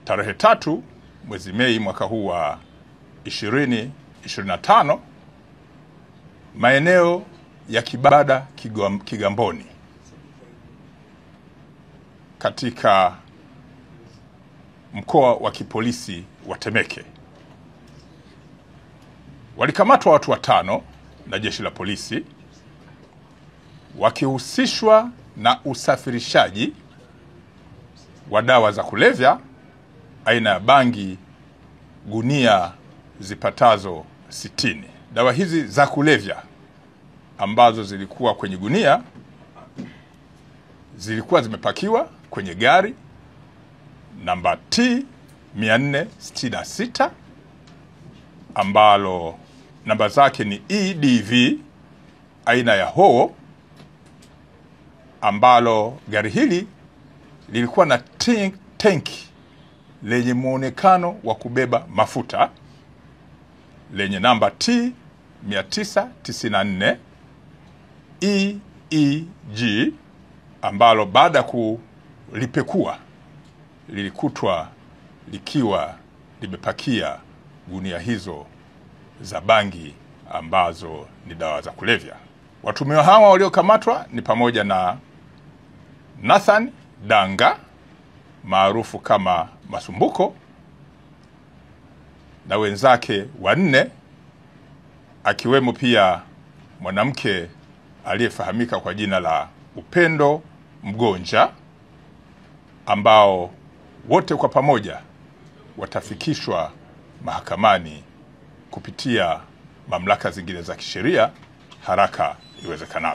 Tarehe 3 mwezi Mei mwaka huu wa 2025, maeneo ya Kibada Kigamboni katika mkoa wa kipolisi wa Temeke walikamatwa watu 5 na jeshi la polisi wakihusishwa na usafirishaji wa dawa za kulevya aina ya bangi gunia zipatazo 60. Dawa hizi za kulevya ambazo zilikuwa kwenye gunia zilikuwa zimepakiwa kwenye gari namba T 466 ambalo namba zake ni EDV aina ya Howo, ambalo gari hili lilikuwa na tanki lenye muonekano wa kubeba mafuta lenye namba T 994 EEG, ambalo baada ya kulipekua lilikutwa likiwa limepakia gunia hizo za bangi ambazo ni dawa za kulevya. Watuhumiwa hawa waliokamatwa ni pamoja na Nathan Danga maarufu kama Masumbuko na wenzake 4, akiwemo pia mwanamke aliyefahamika kwa jina la Upendo Mgonja, ambao wote kwa pamoja watafikishwa mahakamani kupitia mamlaka zingine za kisheria haraka iwezekanavyo.